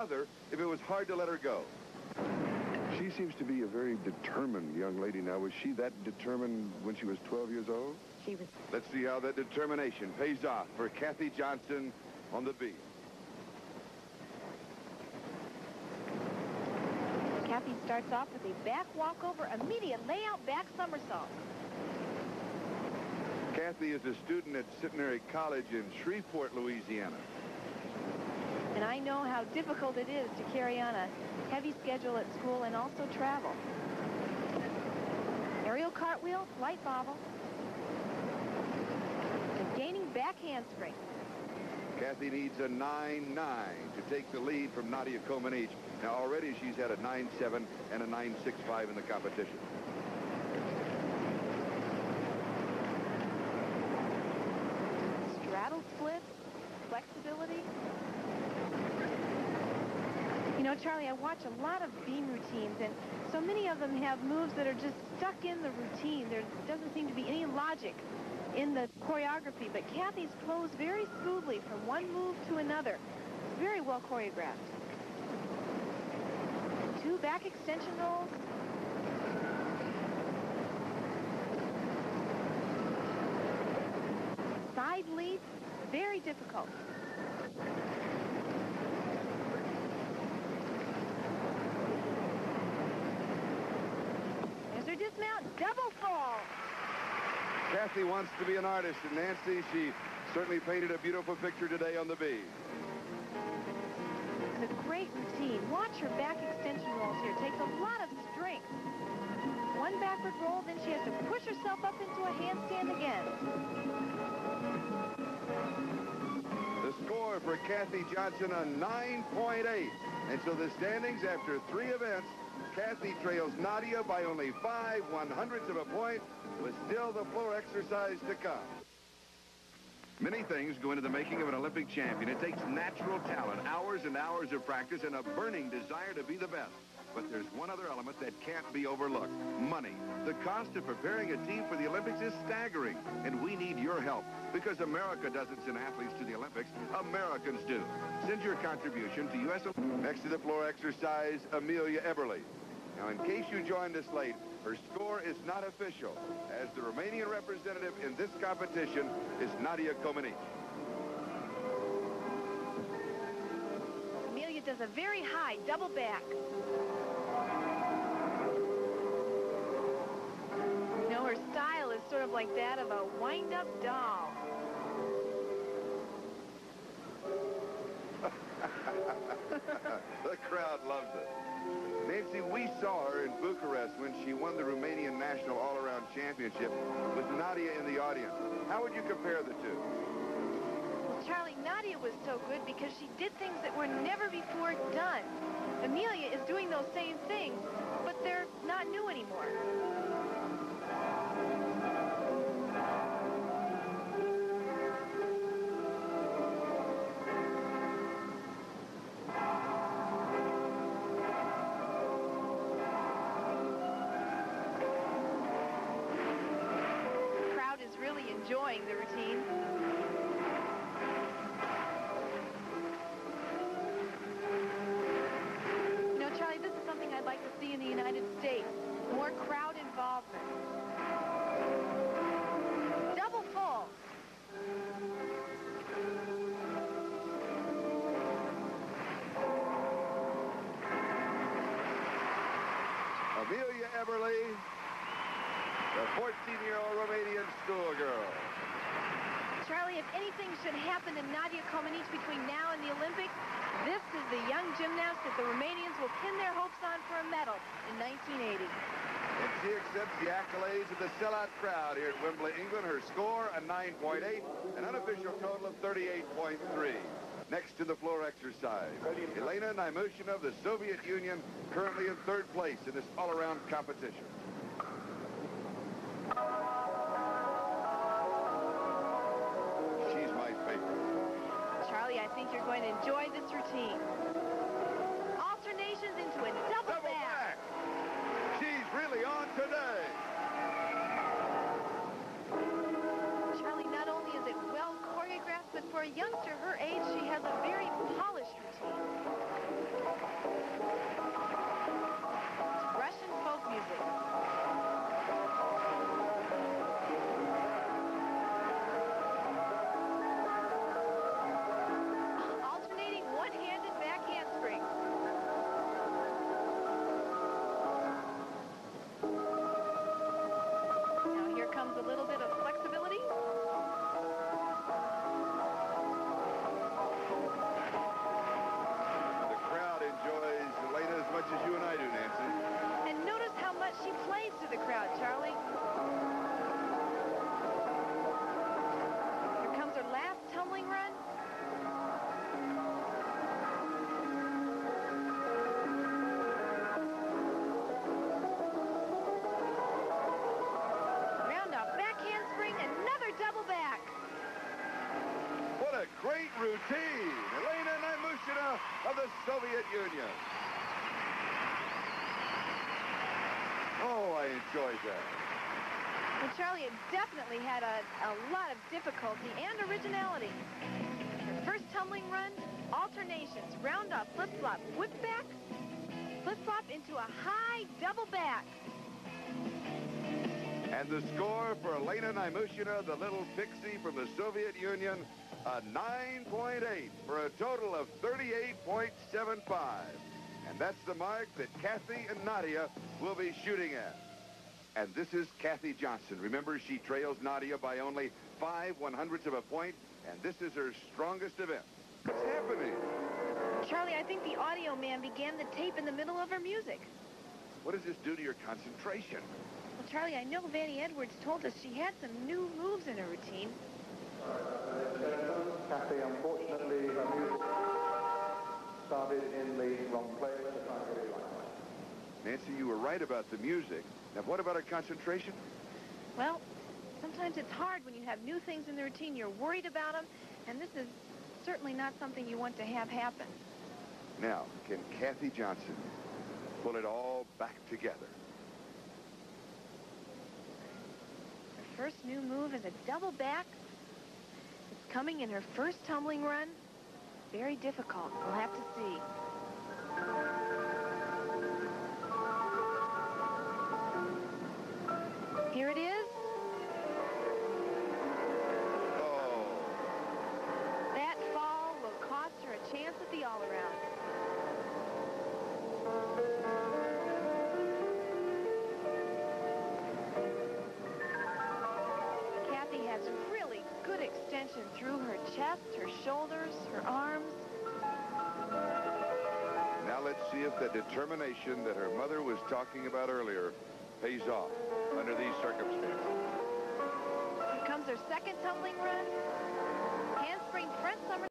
other if it was hard to let her go. She seems to be a very determined young lady now. Was she that determined when she was 12 years old? She was. Let's see how that determination pays off for Kathy Johnson on the B. Kathy starts off with a back walkover, immediate layout back somersault. Kathy is a student at Centenary College in Shreveport, Louisiana. And I know how difficult it is to carry on a heavy schedule at school and also travel. Aerial cartwheel, light bobble. And gaining back handspring. Kathy needs a 9.9 to take the lead from Nadia Comaneci. Now already she's had a 9.7 and a 9.65 in the competition. Straddle splits, flexibility. You know, Charlie, I watch a lot of beam routines, and so many of them have moves that are just stuck in the routine. There doesn't seem to be any logic in the choreography, but Kathy's flows very smoothly from one move to another. Very well choreographed. 2 back extension rolls. Side leap, very difficult. There's her dismount, double fall. Kathy wants to be an artist, and Nancy, she certainly painted a beautiful picture today on the B. It's a great routine. Watch her back extension rolls here. It takes a lot of strength. One backward roll, then she has to push herself up into a handstand again. The score for Kathy Johnson, a 9.8. And so the standings after 3 events, Kathy trails Nadia by only 5/100ths of a point, with still the floor exercise to come. Many things go into the making of an Olympic champion. It takes natural talent, hours and hours of practice, and a burning desire to be the best. But there's one other element that can't be overlooked: money. The cost of preparing a team for the Olympics is staggering, and we need your help, because America doesn't send athletes to the Olympics. Americans do. Send your contribution to U.S. Next to the floor exercise, Amelia Eberly. Now, in case you joined us late, her score is not official, as the Romanian representative in this competition is Nadia Comaneci. Amelia does a very high double back. You know, her style is sort of like that of a wind-up doll. The crowd loves it. Nancy, we saw her in Bucharest when she won the Romanian National All-Around Championship with Nadia in the audience. How would you compare the two? Well, Charlie, Nadia was so good because she did things that were never before done. Amelia is doing those same things, but they're not new anymore. Enjoying the routine. You know, Charlie, this is something I'd like to see in the United States. More crowd involvement. Double full. Amelia Eberly, the 14-year-old Romanian schoolgirl. Charlie, if anything should happen to Nadia Comaneci between now and the Olympics, this is the young gymnast that the Romanians will pin their hopes on for a medal in 1980. And she accepts the accolades of the sellout crowd here at Wembley, England. Her score, a 9.8, an unofficial total of 38.3. Next to the floor exercise, Elena Naimushina of the Soviet Union, currently in 3rd place in this all-around competition. She's my favorite. Charlie, I think you're going to enjoy this routine. Alternations into a double back. She's really on today. Charlie, not only is it well choreographed, but for a youngster her age, she has a very polished routine. Union. Oh, I enjoyed that. Well, Charlie, it definitely had a lot of difficulty and originality. Her first tumbling run, alternations, round off, flip-flop, whip back, flip-flop into a high double back. And the score for Elena Nymushina, the little pixie from the Soviet Union, a 9.8 for a total of 38.75. And that's the mark that Kathy and Nadia will be shooting at. And this is Kathy Johnson. Remember, she trails Nadia by only 5/100ths of a point, and this is her strongest event. What's happening? Charlie, I think the audio man began the tape in the middle of her music. What does this do to your concentration? Well, Charlie, I know Vannie Edwards told us she had some new moves in her routine. Kathy, unfortunately, her music started in the wrong place. Nancy, you were right about the music. Now, what about her concentration? Well, sometimes it's hard when you have new things in the routine. You're worried about them, and this is certainly not something you want to have happen. Now, can Kathy Johnson pull it all back together? Her first new move is a double back. It's coming in her first tumbling run. Very difficult. We'll have to see. Here it is. Oh. That fall will cost her a chance at the all-around. Kathy has really good extension through her chest, her shoulders, her arms. Now let's see if the determination that her mother was talking about earlier pays off under these circumstances. Here comes her second tumbling run. Handspring front somersault.